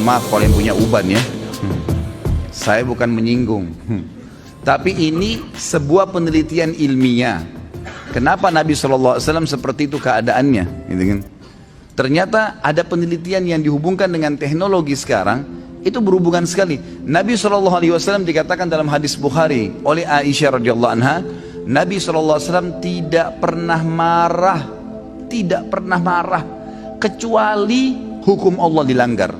maaf kalau yang punya uban ya. Saya bukan menyinggung. Tapi ini sebuah penelitian ilmiah. Kenapa Nabi SAW seperti itu keadaannya? Gitu kan? Ternyata ada penelitian yang dihubungkan dengan teknologi sekarang. Itu berhubungan sekali. Nabi SAW dikatakan dalam hadis Bukhari oleh Aisyah radhiyallahu anha, Nabi SAW tidak pernah marah, kecuali hukum Allah dilanggar.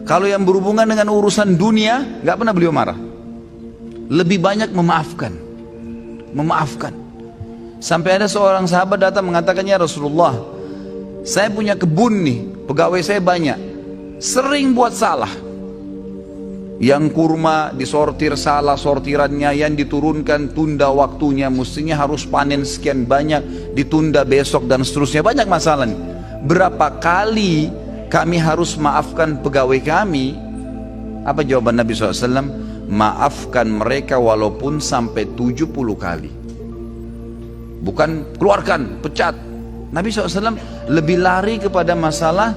Kalau yang berhubungan dengan urusan dunia, nggak pernah beliau marah. Lebih banyak memaafkan. Sampai ada seorang sahabat datang mengatakannya, Rasulullah, saya punya kebun nih, pegawai saya banyak, sering buat salah. Yang kurma disortir salah sortirannya, yang diturunkan tunda waktunya, mestinya harus panen sekian banyak, ditunda besok dan seterusnya, banyak masalah nih. Berapa kali kami harus maafkan pegawai kami? Apa jawaban Nabi SAW? Maafkan mereka walaupun sampai 70 kali. Bukan keluarkan, pecat. Nabi SAW lebih lari kepada masalah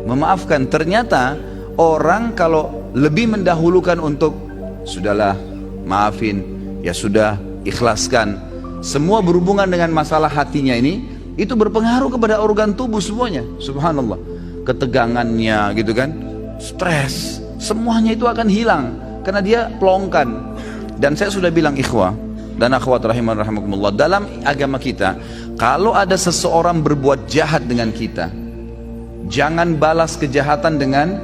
memaafkan. Ternyata orang kalau lebih mendahulukan untuk sudahlah, maafin, ya sudah, ikhlaskan, semua berhubungan dengan masalah hatinya ini, itu berpengaruh kepada organ tubuh semuanya. Subhanallah, ketegangannya gitu kan, stres, semuanya itu akan hilang karena dia pelongkan. Dan saya sudah bilang ikhwah dan akhwat rahimakumullah, dalam agama kita, kalau ada seseorang berbuat jahat dengan kita, jangan balas kejahatan dengan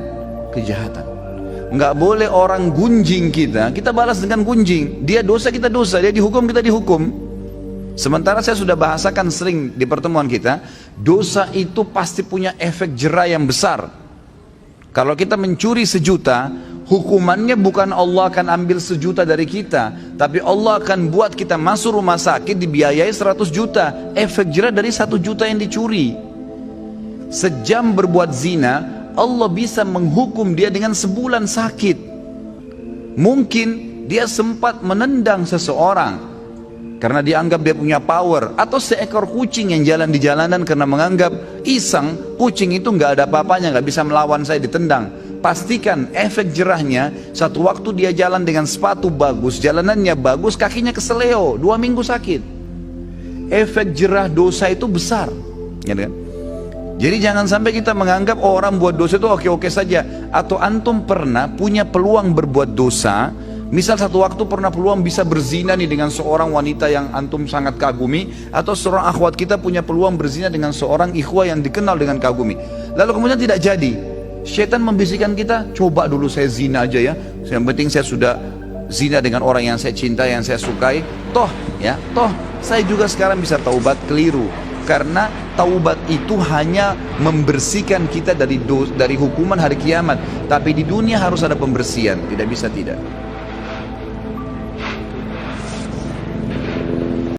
kejahatan. Nggak boleh orang gunjing kita balas dengan gunjing. Dia dosa, kita dosa. Dia dihukum, kita dihukum. Sementara saya sudah bahasakan sering di pertemuan kita, dosa itu pasti punya efek jera yang besar. Kalau kita mencuri 1 juta, hukumannya bukan Allah akan ambil 1 juta dari kita, tapi Allah akan buat kita masuk rumah sakit dibiayai 100 juta. Efek jera dari 1 juta yang dicuri. Sejam berbuat zina, Allah bisa menghukum dia dengan sebulan sakit. Mungkin dia sempat menendang seseorang karena dia anggap dia punya power, atau seekor kucing yang jalan di jalanan karena menganggap iseng, kucing itu nggak ada apa-apanya, nggak bisa melawan saya, ditendang. Pastikan efek jerahnya, satu waktu dia jalan dengan sepatu bagus, jalanannya bagus, kakinya keseleo, 2 minggu sakit. Efek jerah dosa itu besar, ya kan? Jadi jangan sampai kita menganggap orang buat dosa itu oke-oke saja. Atau antum pernah punya peluang berbuat dosa, misal satu waktu pernah peluang bisa berzina nih dengan seorang wanita yang antum sangat kagumi, atau seorang akhwat kita punya peluang berzina dengan seorang ikhwah yang dikenal dengan kagumi, lalu kemudian tidak jadi. Syaitan membisikkan kita, coba dulu saya zina aja ya, yang penting saya sudah zina dengan orang yang saya cintai, yang saya sukai, toh saya juga sekarang bisa taubat. Keliru. Karena taubat itu hanya membersihkan kita dari hukuman hari kiamat, tapi di dunia harus ada pembersihan, tidak bisa tidak.